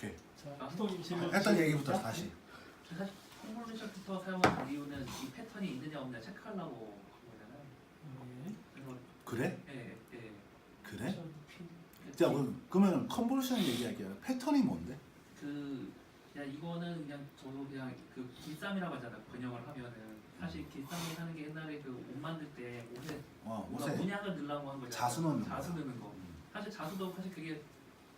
오케이. 자, 스토님 질문. 했던 얘기부터 다시. 사실 콘볼루션 필터 사용하는 이유는 이 패턴이 있느냐 없느냐 체크하려고 하거든요. 네. 그래서 그래? 예. 그래? 자, 자 그러면 컨볼루션 얘기할게요. 패턴이 뭔데? 그냥 이거는 그냥 저도 그냥 그 길쌈이라고 하잖아요. 번역을 하면은 사실 길쌈이 하는 게 옛날에 그 옷 만들 때 옷에 뭔가 옷에 문양을 넣으려고 한 거잖아요. 자수 넣는 자수 거야. 넣는 거. 사실 자수도 사실 그게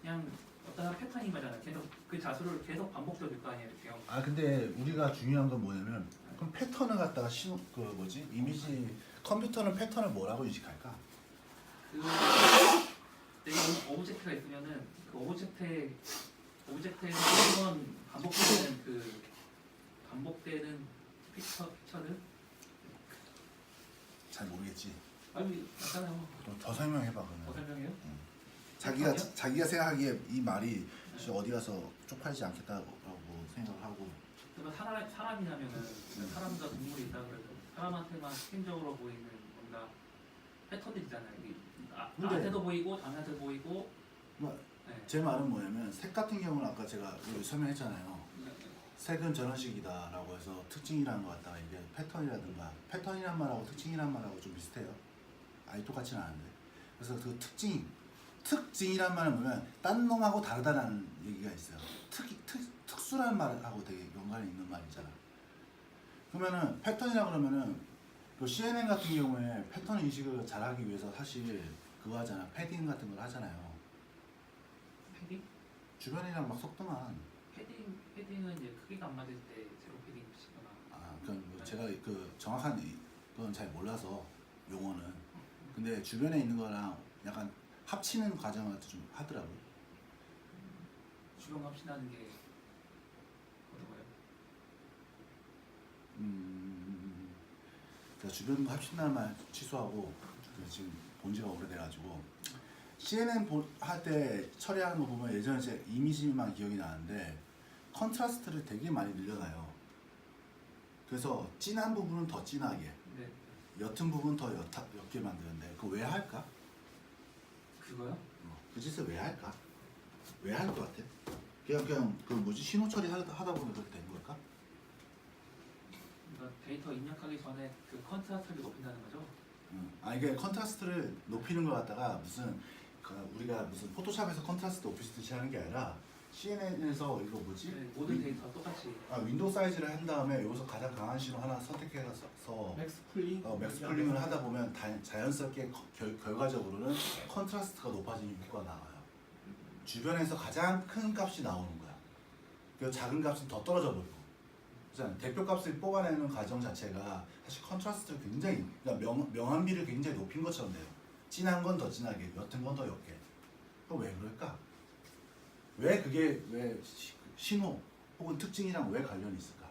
그냥 어떤 하나의 패턴인 거잖아요. 계속 그 자수를 계속 반복적일 거 아니에요, 이렇게요. 아 근데 우리가 중요한 건 뭐냐면 그럼 패턴을 갖다가 그 뭐지 이미지 컴퓨터는 패턴을 뭐라고 인식할까? 그 내가 오브젝트가 있으면은 그 오브젝트에서 한번 반복되는 픽처를 잘 모르겠지. 아니 약간요. 더 설명해봐 그러면. 더 설명해요? 자기가 생각하기에 이 말이 어디 가서 쪽팔리지 않겠다고 생각을 하고. 그러면 사람이라면은 사람과 동물이 있다 그래도 사람한테만 특징적으로 보이는 뭔가 패턴들이 있잖아요. 근데- 나한테도 보이고 당한테도 보이고. 뭐, 네. 제 말은 뭐냐면 색 같은 경우는 아까 제가 여기 설명했잖아요. 색은 저런식이다라고 해서 특징이라는 것 같다가 이게 패턴이라든가 패턴이란 말하고 특징이란 말하고 좀 비슷해요. 아니 똑같지는 않은데. 그래서 그 특징이란 말은 뭐냐면 딴 놈하고 다르다라는 얘기가 있어요. 특수란 말하고 되게 연관이 있는 말이잖아. 그러면은 패턴이라 그러면은 그 CNN 같은 경우에 패턴 인식을 잘하기 위해서 사실 그거 하잖아. 패딩 같은 걸 하잖아요. 패딩? 주변이랑 막 섞더만. 패딩은 이제 크기가 안 맞을 때 제로 패딩 쓰거나. 아, 그건 뭐 제가 그 정확한 건 잘 몰라서 용어는. 근데 주변에 있는 거랑 약간 합치는 과정을 좀 하더라고요. 주변 합신하는 게 어떤 거예요? 제가 주변 합친다는 말 취소하고 지금 본 지가 오래돼가지고 CNN 할 때 처리하는 거 보면 예전에 제 이미지만 기억이 나는데 컨트라스트를 되게 많이 늘려놔요. 그래서 진한 부분은 더 진하게, 네. 옅은 부분은 더 옅게 만드는데 그거 왜 할까? 그거요? 그 짓을 왜 할까? 왜 할 것 같아? 그냥 그 뭐지 신호 처리 하다 보면 그렇게 된 걸까? 그러니까 데이터 입력하기 전에 그 컨트라스트를 높인다는 거죠? 아 이게 컨트라스트를 높이는 것 같다가 무슨 우리가 무슨 포토샵에서 컨트라스트 높이듯이 하는 게 아니라 CNN에서 이거 뭐지? 네, 모든 데이터 똑같이. 윈도우 사이즈를 한 다음에 여기서 가장 강한 신호 하나 선택해서 맥스 쿨링. 맥스 쿨링을 하다 보면 자연스럽게 결과적으로는 컨트라스트가 높아지는 효과가 나와요. 주변에서 가장 큰 값이 나오는 거야. 그 작은 값은 더 떨어져 버리고. 그렇잖아요. 대표 값을 뽑아내는 과정 자체가 사실 컨트라스트를 굉장히 그러니까 명암비를 굉장히 높인 것처럼 돼요. 진한 건 더 진하게, 옅은 건 더 옅게. 그럼 왜 그럴까? 왜 그게 왜 신호 혹은 특징이랑 왜 관련이 있을까?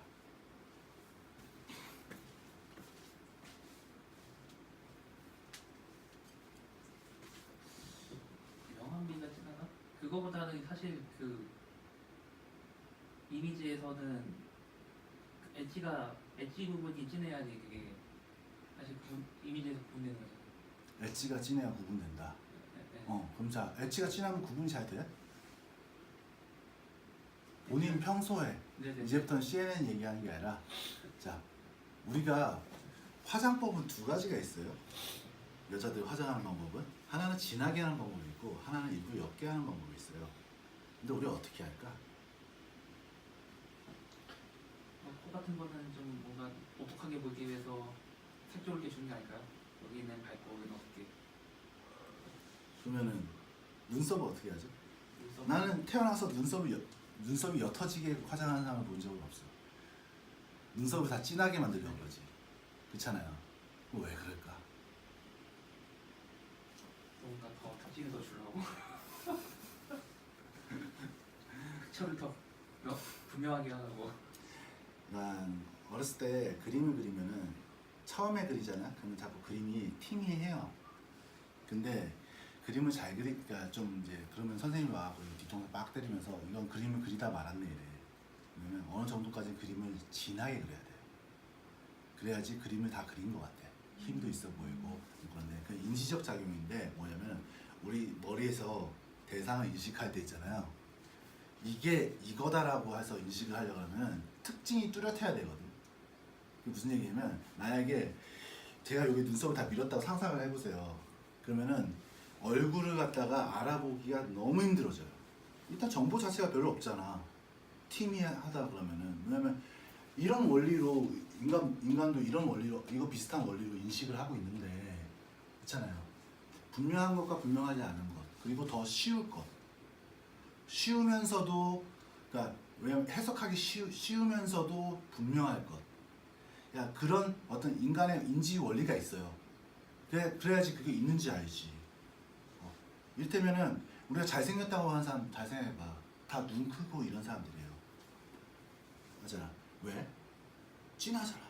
명암비가 진하나? 그거보다는 사실 그 이미지에서는 엣지 부분이 진해야지 그게 사실 이미지에서 구분되는 거죠. 엣지가 진해야 구분된다. 네. 그럼 자, 엣지가 진하면 구분이 잘 돼? 본인 평소에 네네. 이제부터는 CNN 얘기하는 게 아니라 자, 우리가 화장법은 두 가지가 있어요. 여자들 화장하는 방법은 하나는 진하게 하는 방법이 있고 하나는 일부 옅게 하는 방법이 있어요. 근데 우리가 어떻게 할까? 코 같은 거는 좀 뭔가 오똑하게 보이기 위해서 색조를 주는 게 아닐까요? 여기는 밝고 여기는 어둡게. 그러면은 눈썹은 어떻게 하죠? 눈썹은- 나는 태어나서 눈썹이 옅어지게 화장하는 사람을 본 적은 없어. 눈썹을 다 진하게 만들려고 그러지. 그렇잖아요. 그럼 왜 그럴까? 뭔가 더 특징을 더 주려고. 픽처를 더 분명하게 하려고. 난 어렸을 때 그림을 그리면은 처음에 그리잖아. 그러면 자꾸 그림이 팅해요. 근데 그림을 잘 그리니까 좀 이제 그러면 선생님이 와 뒤통수 빡 때리면서 이건 그림을 그리다 말았네 이래. 왜냐면 어느 정도까지 그림을 진하게 그려야 돼요. 그래야지 그림을 다 그린 것 같아. 힘도 있어 보이고 그런데 그 인지적 작용인데 뭐냐면 우리 머리에서 대상을 인식할 때 있잖아요. 이게 이거다라고 해서 인식을 하려고 하면 특징이 뚜렷해야 되거든. 그게 무슨 얘기냐면 만약에 제가 여기 눈썹을 다 밀었다고 상상을 해보세요. 그러면은 얼굴을 갖다가 알아보기가 너무 힘들어져요. 일단 정보 자체가 별로 없잖아. 팀이 하다 그러면은 왜냐면 이런 원리로 인간도 이런 원리로 이거 비슷한 원리로 인식을 하고 있는데 그렇잖아요. 분명한 것과 분명하지 않은 것 그리고 더 쉬울 것 쉬우면서도 그러니까 왜냐면 해석하기 쉬우면서도 분명할 것 야 그런 어떤 인간의 인지 원리가 있어요. 그래야지 그게 있는지 알지. 이를테면은 우리가 잘생겼다고 하는 사람 잘 생각해봐. 다 눈 크고 이런 사람들이에요. 맞잖아. 왜? 진하잖아.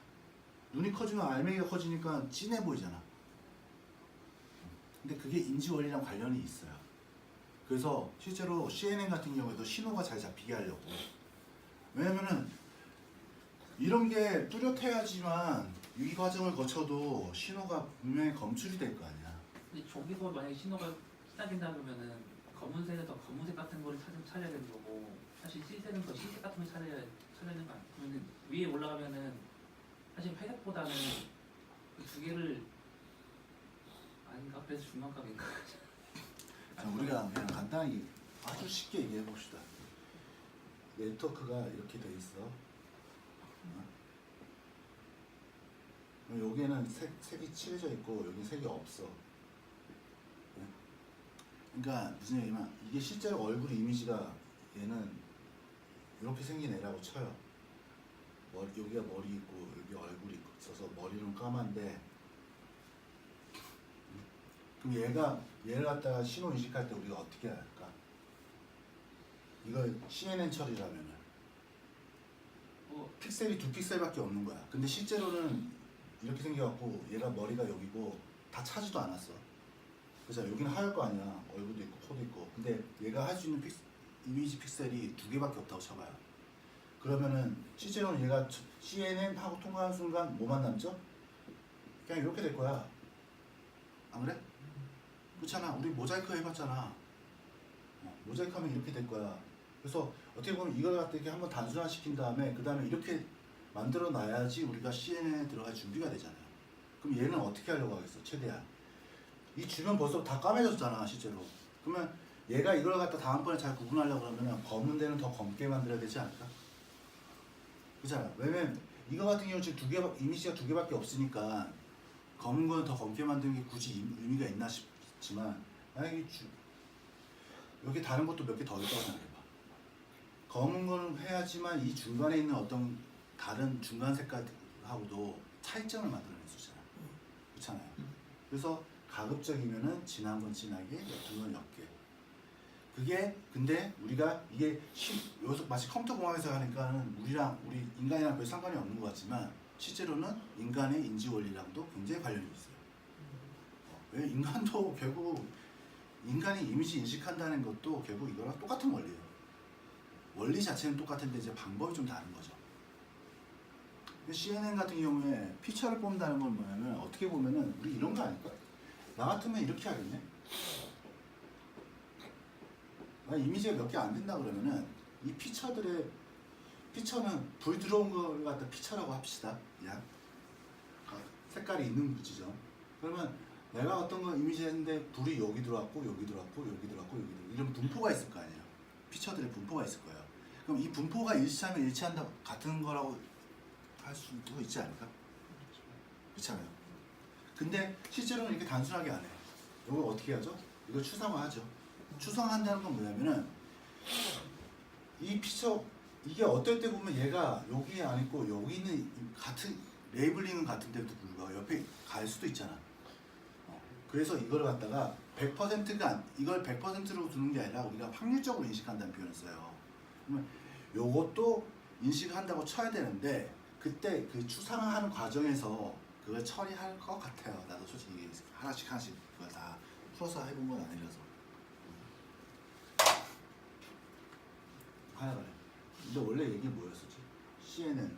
눈이 커지면 알맹이가 커지니까 진해 보이잖아. 근데 그게 인지 원리랑 관련이 있어요. 그래서 실제로 CNN 같은 경우에도 신호가 잘 잡히게 하려고. 왜냐면은 이런 게 뚜렷해야지만 이 과정을 거쳐도 신호가 분명히 검출이 될 거 아니야. 근데 저기서 만약에 신호가 시작된다 그러면은 검은색은 더 검은색 같은 거를 찾아야 되는 거고 사실 흰색은 더 흰색 같은 걸 찾아야 되는 거 아니야? 그러면 위에 올라가면은 사실 회색보다는 그 두 개를 아닌가? 그래서 중간값인가? 자, 우리가 그냥 간단히 아주 쉽게 얘기해 봅시다. 네트워크가 이렇게 돼 있어. 여기에는 색이 칠해져 있고 여기 색이 없어. 그러니까 무슨 얘기냐면 이게 실제로 얼굴 이미지가 얘는 이렇게 생긴 애라고 쳐요. 여기가 머리 있고 여기 얼굴이 있어서 머리는 까만데 그럼 얘를 갖다가 신호 인식할 때 우리가 어떻게 할까? 이걸 CNN 처리라면은 픽셀이 2픽셀밖에 없는 거야. 근데 실제로는 이렇게 생겨갖고 얘가 머리가 여기고 다 차지도 않았어. 그래서 여기는 하얄 거 아니야. 얼굴도 있고 코도 있고. 근데 얘가 할 수 있는 이미지 픽셀이 2개밖에 없다고 쳐봐요. 그러면은 실제로는 얘가 CNN 하고 통과하는 순간 뭐만 남죠? 그냥 이렇게 될 거야. 안 그래? 그렇잖아. 우리 모자이크 해봤잖아. 모자이크 하면 이렇게 될 거야. 그래서 어떻게 보면 이걸 갖다 이렇게 한번 단순화시킨 다음에 그 다음에 이렇게 만들어 놔야지 우리가 CNN에 들어갈 준비가 되잖아요. 그럼 얘는 어떻게 하려고 하겠어? 최대한 이 주변 벌써 다 까매졌잖아 실제로. 그러면 얘가 이걸 갖다 다음번에 잘 구분하려고 그러면 검은 데는 더 검게 만들어야 되지 않을까? 그렇잖아. 왜냐면 이거 같은 경우는 지금 이미지가 2개밖에 없으니까 검은 거는 더 검게 만드는 게 굳이 의미가 있나 싶지만 만약에 여기 다른 것도 몇 개 더 있다고 생각해봐. 검은 거는 해야지만 이 중간에 있는 어떤 다른 중간 색깔하고도 차이점을 만들어낼 수 있잖아. 그렇잖아요. 그래서 가급적이면은 진한 건 진하게, 옅은 건 옅게. 그게 근데 우리가 이게 여기서 마치 컴퓨터 공학에서 하니까는 우리 인간이랑 별 상관이 없는 것 같지만 실제로는 인간의 인지 원리랑도 굉장히 관련이 있어요. 왜 인간도 결국 인간이 이미지 인식한다는 것도 결국 이거랑 똑같은 원리예요. 원리 자체는 똑같은데 이제 방법이 좀 다른 거죠. CNN 같은 경우에 피처를 뽑는다는 건 뭐냐면 어떻게 보면은 우리 이런 거 아닐까? 나 같으면 이렇게 하겠네. 이미지가 몇 개 안 된다 그러면은 이 피처는 불 들어온 걸 갖다 피처라고 합시다. 그냥 색깔이 있는 지점. 그러면 내가 어떤 거 이미지 했는데 불이 여기 들어왔고 여기 들어왔고 여기 들어왔고 여기 들어왔고 이런 분포가 있을 거 아니에요. 피처들의 분포가 있을 거예요. 그럼 이 분포가 일치하면 일치한다 같은 거라고 할 수도 있지 않을까? 그렇잖아요. 근데 실제로는 이렇게 단순하게 안 해. 이걸 어떻게 하죠? 이걸 추상화하죠. 추상화한다는 건 뭐냐면은 이 피처 이게 어떨 때 보면 얘가 여기에 안 있고 여기 있는 같은 레이블링은 같은데도 불구하고 옆에 갈 수도 있잖아. 그래서 이걸 갖다가 100%가 이걸 100%로 두는 게 아니라 우리가 확률적으로 인식한다는 표현을 써요. 그러면 요것도 인식한다고 쳐야 되는데 그때 그 추상화하는 과정에서 그걸 처리할 것 같아요. 나도 솔직히 하나씩 그걸 다 풀어서 해본 건 아니라서. 하여간에. 근데 원래 얘기 뭐였었지? CNN.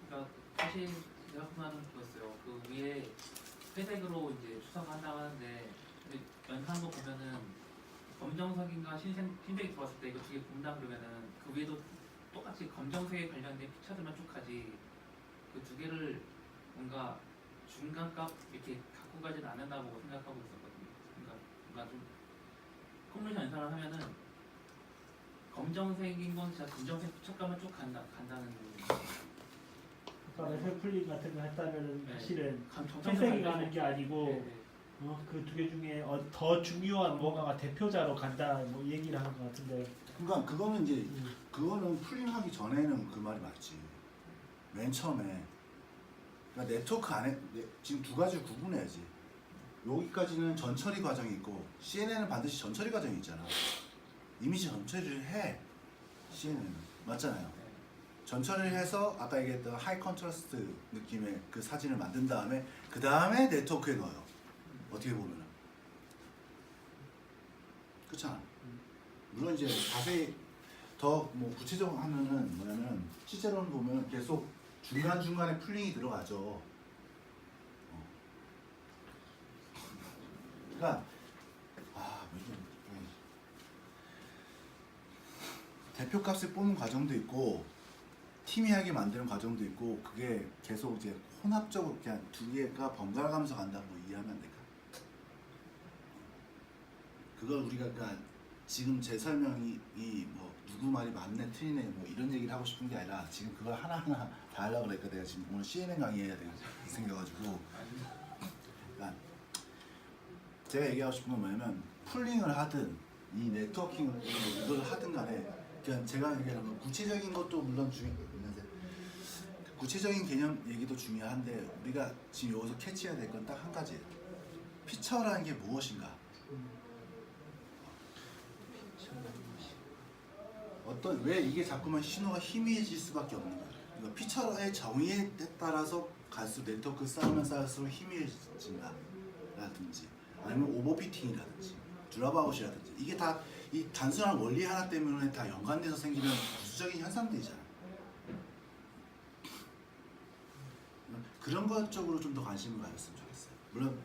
그러니까 사실 제가 생각하는 거였어요. 그 위에 회색으로 이제 추상한다고 하는데 연산도 보면은 검정색인가 흰색이 들어왔을 때 이거 두 개 본다 그러면은 그 위에도 똑같이 검정색에 관련된 피처들만 쭉 가지 그 두 개를 뭔가 중간값 이렇게 갖고 가지는 않는다고 생각하고 있었거든요. 그러니까 뭔가 좀 컴퓨터 연산을 하면은 검정색인 건 진짜 검정색 피처감을 쭉 간다는 그러니까 레벨 풀링 같은 거 했다면은 네. 사실은 정정색 회색이 가는 게 아니고 네, 네. 그 두 개 중에 더 중요한 뭔가가 대표자로 간다 뭐 이 얘기를 하는 것 같은데. 그러니까 그거는 이제 그거는 풀링하기 전에는 그 말이 맞지. 맨 처음에 그러니까 네트워크 안에 지금 두 가지를 구분해야지. 여기까지는 전처리 과정이 있고 CNN은 반드시 전처리 과정이 있잖아. 이미지 전처리를 해. CNN은 맞잖아요. 전처리를 해서 아까 얘기했던 하이 컨트라스트 느낌의 그 사진을 만든 다음에 그 다음에 네트워크에 넣어요. 어떻게 보면은 그렇잖아. 물론 이제 자세히 더 뭐 구체적으로 하면은 뭐냐면 실제로는 보면 계속 중간 중간에 풀링이 들어가죠. 그러니까 이게 대표값을 뽑는 과정도 있고 팀이하게 만드는 과정도 있고 그게 계속 이제 혼합적으로 그냥 두 개가 번갈아 가면서 간다고 이해하면 안 될까? 그걸 우리가 그러니까 지금 제 설명이 뭐 누구 말이 맞네 틀리네 뭐 이런 얘기를 하고 싶은 게 아니라 지금 그걸 하나하나 다 하려고 그러니까 내가 지금 오늘 CNN 강의해야 돼 생겨가지고 그러니까 제가 얘기하고 싶은 건 뭐냐면 풀링을 하든 이 네트워킹을 이걸 하든 간에 그냥 제가 얘기하는 건 구체적인 것도 물론 중요한데 구체적인 개념 얘기도 중요한데 우리가 지금 여기서 캐치해야 될 건 딱 한 가지예요. 피처라는 게 무엇인가? 왜 이게 자꾸만 신호가 희미해질 수밖에 없는 거야. 그러니까 피처의 정의에 따라서 갈수록 네트워크 쌓으면 쌓을수록 희미해진다 라든지 아니면 오버피팅이라든지 드랍아웃이라든지 이게 다 이 단순한 원리 하나 때문에 다 연관돼서 생기는 부수적인 현상들이잖아. 그런 것 쪽으로 좀 더 관심을 가졌으면 좋겠어요. 물론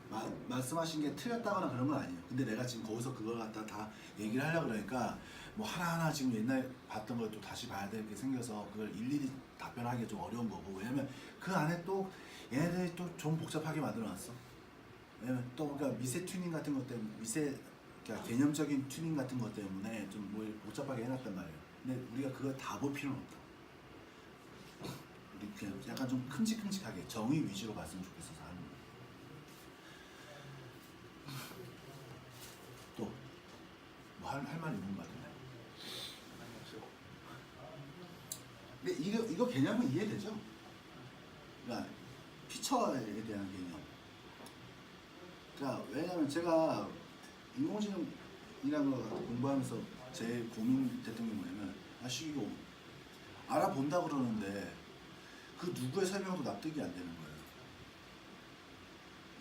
말씀하신 게 틀렸다거나 그런 건 아니에요. 근데 내가 지금 거기서 그걸 갖다 다 얘기를 하려고 그러니까 뭐 하나하나 지금 옛날에 봤던 걸 또 다시 봐야 될 게 생겨서 그걸 일일이 답변하기가 좀 어려운 거고 왜냐면 그 안에 또 얘네들이 또 좀 복잡하게 만들어놨어. 왜냐면 또 그러니까 미세 튜닝 같은 것 때문에 그러니까 개념적인 튜닝 같은 것 때문에 좀 뭐 복잡하게 해놨단 말이에요. 근데 우리가 그걸 다 볼 필요는 없다. 우리 그냥 약간 좀 큼직큼직하게 정의 위주로 봤으면 좋겠어서 하는 거예요. 또 뭐 할 말 있는 거 같은데. 근데 이거 개념은 이해되죠? 그러니까 피처에 대한 개념. 그러니까 왜냐면 제가 인공지능이라는 거 공부하면서 제일 고민됐던 게 뭐냐면 이거 알아본다 그러는데 그 누구의 설명도 납득이 안 되는 거예요.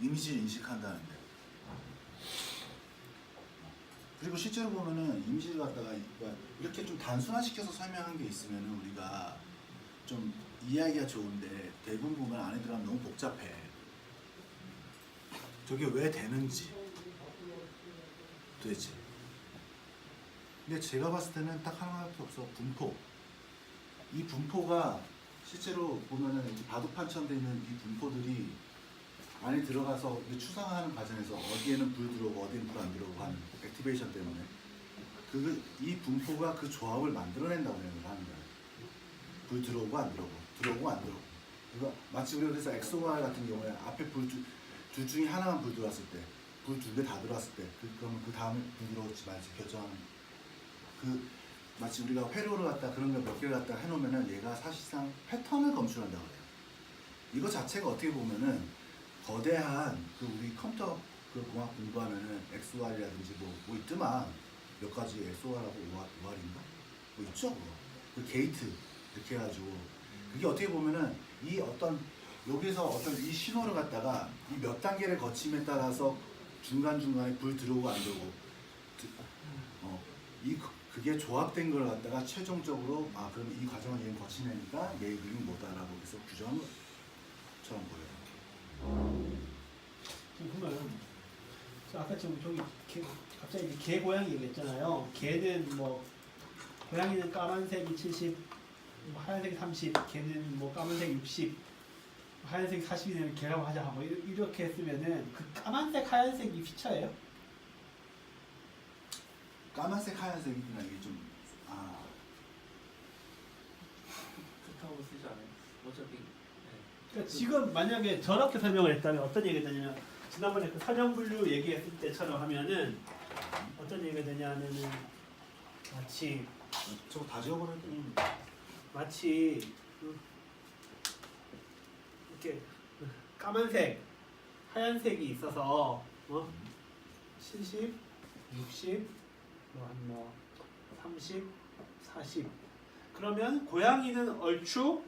이미지를 인식한다는데. 그리고 실제로 보면은 이미지를 갖다가 이렇게 좀 단순화시켜서 설명한 게 있으면은 우리가 좀 이해하기가 좋은데 대부분 보면 안에 들어가면 너무 복잡해. 저게 왜 되는지 도대체. 근데 제가 봤을 때는 딱 하나밖에 없어. 분포. 이 분포가 실제로 보면은 바둑판처럼 되어 있는 이 분포들이 안에 들어가서 추상화하는 과정에서 어디에는 불 들어오고 어디에는 불 안 들어오고 하는 액티베이션 때문에 이 분포가 그 조합을 만들어낸다고 생각을 하는 거예요. 불 들어오고 안 들어오고 들어오고 안 들어오고. 그러니까 마치 우리가 그래서 XOR 같은 경우에 앞에 둘 중에 하나만 불 들어왔을 때 불 두 개 다 들어왔을 때 그러면 그 다음에 불 들어올지 말지 결정하는 마치 우리가 회로를 갖다 그런 걸 몇 개를 갖다 해놓으면은 얘가 사실상 패턴을 검출한다고 해요. 이거 자체가 어떻게 보면은 거대한 우리 컴퓨터 공학 공부하면은 XOR이라든지 뭐 있더만 몇 가지 XOR하고 OR인가? 뭐 있죠? 그 게이트 이렇게 해가지고 그게 어떻게 보면은 여기서 어떤 이 신호를 갖다가 이 몇 단계를 거침에 따라서 중간중간에 불 들어오고 안 들어오고 그게 조합된 걸 갖다가 최종적으로 그럼 이 과정을 얘는 거치내니까 얘 이름이 뭐다라고 해서 규정한 것처럼 보여요. 그러면 아까 지금 저기 갑자기 이제 개 고양이 얘기했잖아요. 개는 뭐 고양이는 까만색이 70, 뭐 하얀색이 30, 개는 뭐 까만색 60, 하얀색이 40이 되면 개라고 하자 하고 이렇게 했으면은 그 까만색 하얀색이 피처예요? 까만색 하얀색이구나 이게 좀 그렇다고 쓰지 않아요. 어차피 네. 그러니까 지금 만약에 저렇게 설명을 했다면 어떤 얘기가 되냐면 지난번에 그 선형분류 얘기했을 때처럼 하면은 어떤 얘기가 되냐면은 마치 저거 다 지워버려야 돼. 마치 이렇게 까만색, 하얀색이 있어서 70, 60, 뭐 30, 40 그러면 고양이는 얼추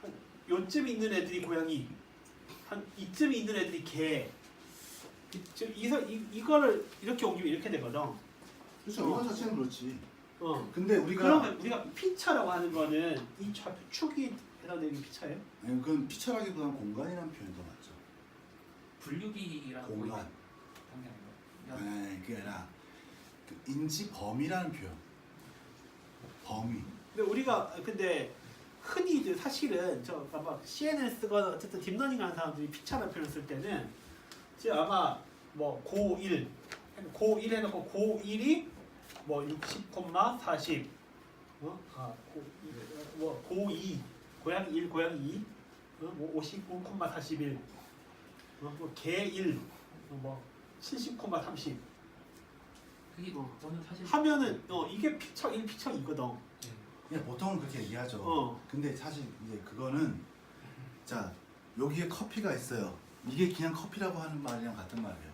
한 요쯤 있는 애들이 고양이 한 이쯤 있는 애들이 개 지금 이거를 이렇게 옮기면 이렇게 되거든. 그렇죠. 이거 자체는 그렇지. 근데 우리가 그러면 우리가 피처라고 하는 거는 이 좌표 축이 해당되는 게 피처예요? 아니, 그건 피처라기보다는 공간이라는 표현이 더 맞죠. 분류기라고 공간. 하는 게 아니라 아니 그게 아니라 그 인지 범위라는 표현. 범위. 근데 흔히 이제 사실은 저 아마 CNN 쓰거나 어쨌든 딥러닝 하는 사람들이 피처라는 표현을 쓸 때는 이제 아마 뭐 고1 해놓고 고1이 뭐 60,40 고2 고양이 1 고양이 2 뭐 59,41 뭐 개 1 뭐 70,30 그게 저는 사실 하면은 이게 피처 1 피처 2거든. 그냥 보통은 그렇게 얘기하죠. 근데 사실 이제 그거는 자 여기에 커피가 있어요. 이게 그냥 커피라고 하는 말이랑 같은 말이에요.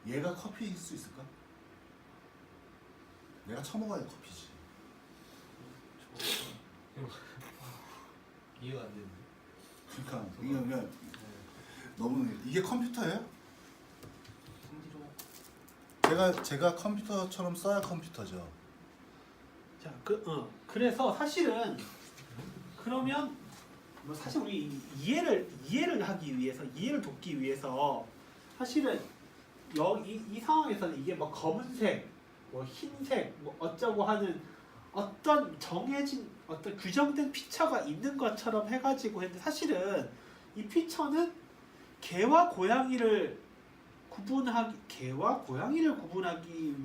얘가 커피일 수 있을까? 내가 처먹어야 커피지. 이해가 안 되는데. 그러니까 이게 그냥 너무 이게 컴퓨터예요? 제가 컴퓨터처럼 써야 컴퓨터죠. 자, 그래서 사실은 그러면 뭐 사실 우리 이해를 하기 위해서 이해를 돕기 위해서 사실은 이 상황에서는 이게 뭐 검은색, 뭐 흰색, 뭐 어쩌고 하는 어떤 정해진 어떤 규정된 피처가 있는 것처럼 해가지고 했는데 사실은 이 피처는 개와 고양이를 구분하기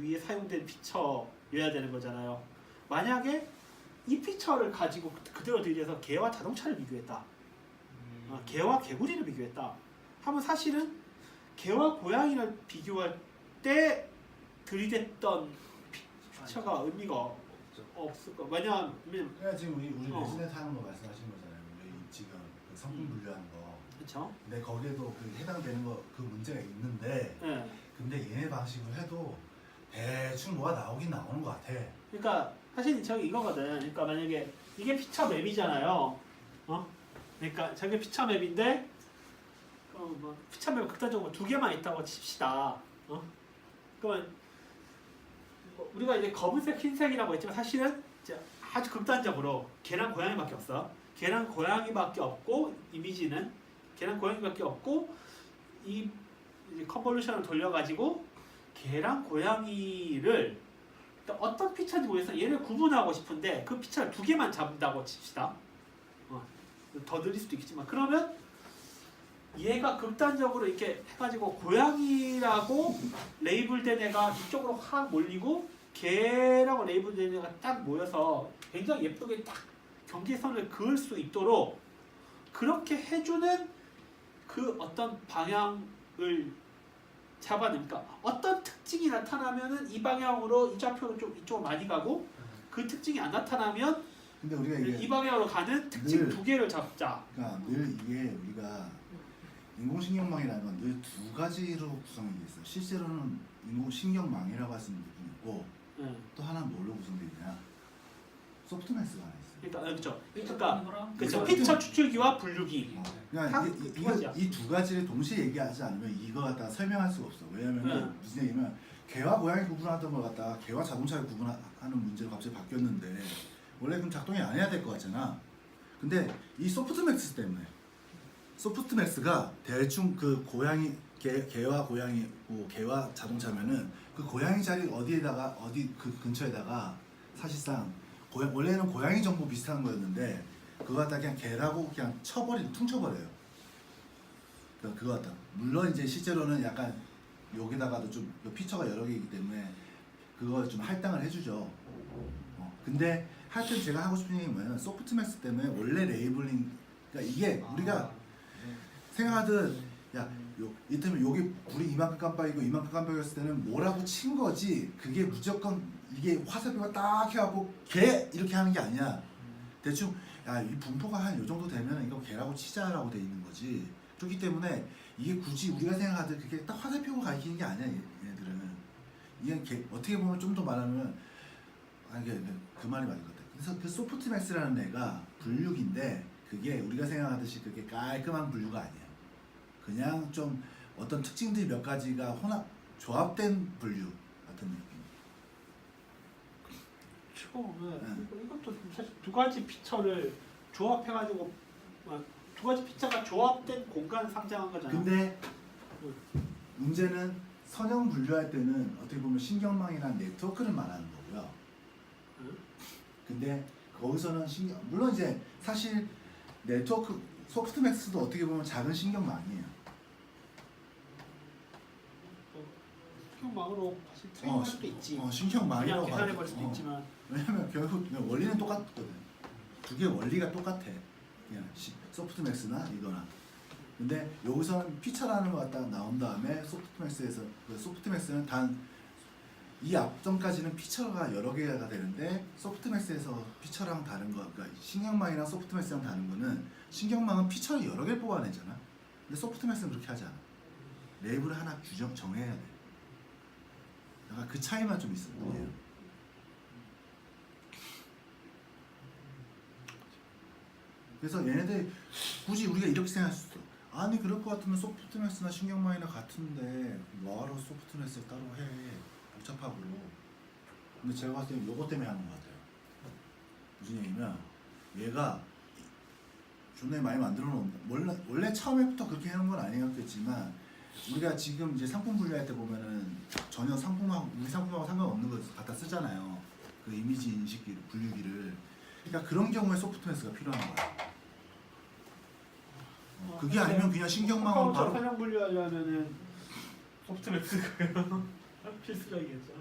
위해 사용된 피처여야 되는 거잖아요. 만약에 이 피처를 가지고 그대로 들여서 개와 자동차를 비교했다. 개와 개구리를 비교했다. 하면 사실은 개와 고양이를 비교할 때 들이댔던 피처가 의미가 없을 거. 왜냐면 그러니까 지금 우리 어. 레지던트 하는 거 말씀하시는 거잖아요. 우리 지금 그 성분 분류하는 거. 그렇죠. 근데 거기에도 그 해당되는 거 그 문제가 있는데 네. 근데 얘네 방식으로 해도 대충 뭐가 나오긴 나오는 것 같아. 그러니까 사실 저기 이거거든. 그러니까 만약에 이게 피처 맵이잖아요. 그러니까 저게 피처 맵인데 뭐 피처 맵 극단적으로 두 개만 있다고 칩시다. 그러면 뭐 우리가 이제 검은색, 흰색이라고 했지만 사실은 이제 아주 극단적으로 개랑 고양이밖에 없어. 개랑 고양이밖에 없고 이미지는 개랑 고양이밖에 없고 이 이제 컨볼루션을 돌려가지고 개랑 고양이를 어떤 피처인지 모르겠어. 얘를 구분하고 싶은데 그 피처를 두 개만 잡는다고 칩시다. 더 늘릴 수도 있겠지만 그러면 얘가 극단적으로 이렇게 해가지고 고양이라고 레이블된 애가 이쪽으로 확 몰리고 개라고 레이블된 애가 딱 모여서 굉장히 예쁘게 딱 경계선을 그을 수 있도록 그렇게 해주는 그 어떤 방향을 잡아냅니까? 어떤 특징이 나타나면은 이 방향으로 이 좌표는 좀 이쪽으로 많이 가고 그 특징이 안 나타나면 근데 우리가 이게 이 방향으로 가는 특징 늘- 두 개를 잡자. 그러니까 늘 이게 우리가 인공신경망이라는 건 늘 두 가지로 구성이 돼 있어요. 실제로는 인공신경망이라고 할 수 있는 부분이 있고 예. 또 하나는 뭘로 구성되어 있냐? 소프트맥스가 하나 있어요. 그러니까 그렇죠. 그러니까 그러니까 그렇죠. 이거- 피처 추출기와 분류기. 그러니까 한 두 가지야. 이 두 가지를 동시에 얘기하지 않으면 이거 갖다가 설명할 수가 없어. 왜냐면 네. 무슨 얘기냐면 개와 고양이 구분하던 걸 갖다가 개와 자동차를 구분하는 문제로 갑자기 바뀌었는데 원래 그럼 작동이 안 해야 될 것 같잖아. 근데 이 소프트맥스 때문에 소프트맥스가 대충 그 고양이 개와 고양이고 개와 자동차면은 그 고양이 자리 어디에다가 어디 그 근처에다가 사실상 원래는 고양이 정보 비슷한 거였는데 그거 갖다 그냥 개라고 그냥 퉁쳐버려요. 그러니까 그거 갖다 물론 이제 실제로는 약간 여기다가도 좀 피처가 여러 개이기 때문에 그거 좀 할당을 해주죠. 근데 하여튼 제가 하고 싶은 얘기 뭐냐면 소프트맥스 때문에 원래 레이블링 그러니까 이게 우리가 생각하듯 이때면 여기 불이 이만큼 깜빡이고 이만큼 깜빡였을 때는 뭐라고 친 거지 그게 무조건 이게 화살표가 딱 해갖고 개 이렇게 하는 게 아니야. 대충 이 분포가 한 요 정도 되면 이거 개라고 치자라고 돼 있는 거지. 그렇기 때문에 이게 굳이 우리가 생각하듯 그게 딱 화살표가 가리키는 게 아니야. 얘네들은 이게 어떻게 보면 좀 더 말하면 이게 그 말이 맞는 것 같아. 그래서 그 소프트맥스라는 애가 분류기인데 그게 우리가 생각하듯이 그게 깔끔한 분류가 아니에요. 그냥 좀 어떤 특징들이 몇 가지가 조합된 분류 같은 느낌. 처음에 이것도 사실 두 가지 피처를 조합해가지고 두 가지 피처가 조합된 공간을 상징한 거잖아. 근데 문제는 선형 분류할 때는 어떻게 보면 신경망이나 네트워크를 말하는 거고요. 근데 거기서는 물론 이제 사실 네트워크 소프트맥스도 어떻게 보면 작은 신경망이에요. 신경망으로 사실 트레이닝할 수도 있지. 신경망이라고 그냥 계산해볼 수도 있지만. 왜냐면 결국 원리는 똑같거든. 두 개 원리가 똑같아. 그냥 소프트맥스나 이거나. 근데 여기서는 피처라는 거 갖다가 나온 다음에 소프트맥스는 단 이 앞전까지는 피처가 여러 개가 되는데 소프트맥스에서 피처랑 다른 거, 그러니까 신경망이랑 소프트맥스랑 다른 거는 신경망은 피처를 여러 개 뽑아내잖아. 근데 소프트맥스는 그렇게 하지 않아. 레이블을 하나 정해야 돼. 약간 그 차이만 좀 있을 뿐이에요. 그래서 얘네들 굳이 우리가 이렇게 생각할 수 있어. 아니 그럴 것 같으면 소프트맥스나 신경망이나 같은데 뭐하러 소프트맥스 따로 해. 복잡하고. 근데 제가 봤을 때는 요거 때문에 하는 것 같아요. 무슨 얘기냐면 얘가 존나 많이 만들어 놓은 원래 처음에부터 그렇게 해놓은 건 아니었겠지만 우리가 지금 이제 상품 분류할 때 보면은 전혀 우리 상품하고 상관없는 거 갖다 쓰잖아요. 그 이미지 인식기 분류기를. 그러니까 그런 경우에 소프트맥스가 필요한 거야. 그게 아니면 그냥 신경망으로 바로 선형 분류하려면은 소프트맥스가 필수적이겠죠.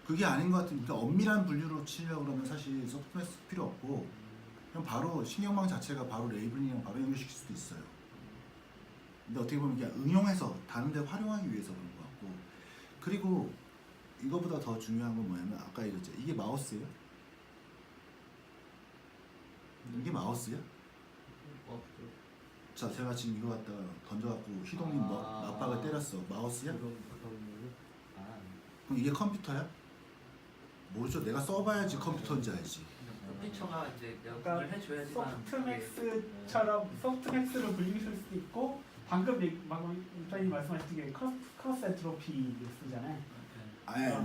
그게 아닌 것 같으면 그러니까 엄밀한 분류로 치려고 그러면 사실 소프트맥스 필요 없고 그냥 바로 신경망 자체가 바로 레이블링이랑 바로 연결시킬 수도 있어요. 근데 어떻게 보면 그냥 응용해서 다른 데 활용하기 위해서 그런 것 같고 그리고 이거보다 더 중요한 건 뭐냐면 아까 얘기했죠. 이게 마우스예요? 이게 마우스야? 자, 제가 지금 이거 갖다가 던져갖고 희동님 맞박을 때렸어. 마우스야? 그럼 이게 컴퓨터야? 뭐죠? 내가 써봐야지 컴퓨터인지 알지. 피처가 이제 내가 그러니까 분을 해줘야지만 소프트맥스처럼 소프트맥스로 불리실 수도 있고 방금 유타님 말씀하신 게 크로스 엔트로피를 쓰잖아요.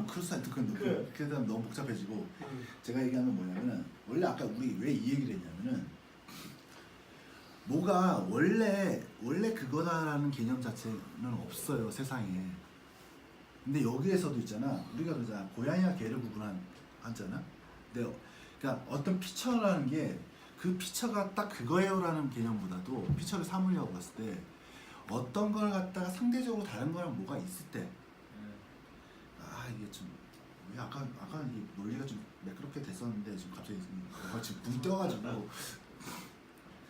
크로스 엔트로피 그게 너무 복잡해지고 제가 얘기하는 건 뭐냐면은 원래 아까 우리 왜 이 얘기를 했냐면은 뭐가 원래 그거다라는 개념 자체는 없어요 세상에. 근데 여기에서도 있잖아. 우리가 그러잖아. 고양이와 개를 구분하잖아. 근데 그러니까 어떤 피처라는 게 그 피처가 딱 그거예요라는 개념보다도 피처를 사물이라고 봤을 때 어떤 걸 갖다가 상대적으로 다른 거랑 뭐가 있을 때 이게 좀 왜 아까 이게 논리가 좀 매끄럽게 됐었는데 지금 갑자기 지금 붕 떠가지고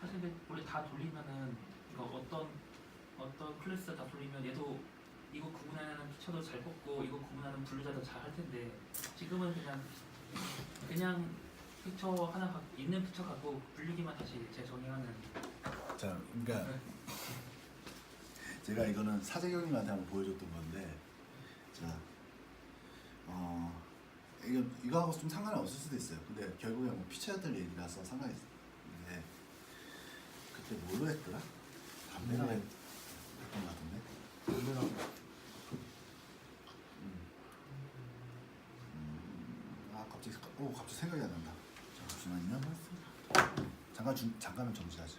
사실 원래 다 돌리면은 이거 어떤 클래스 다 돌리면 얘도 이거 구분하는 피처도 잘 뽑고 이거 구분하는 분류자도 잘 할 텐데 지금은 그냥 피처 하나 있는 피처 갖고 분류기만 다시 재정의하는. 자, 그러니까 제가 이거는 사재경님한테 한번 보여줬던 건데 자, 이거하고 좀 상관이 없을 수도 있어요. 근데 결국에 뭐 피처들 얘기라서 상관이 있는데 그때 뭘로 했더라? 담배로 했던 것 같은데. 갑자기 생각이 안 난다. 잠시만요. 잠깐만 정지하죠.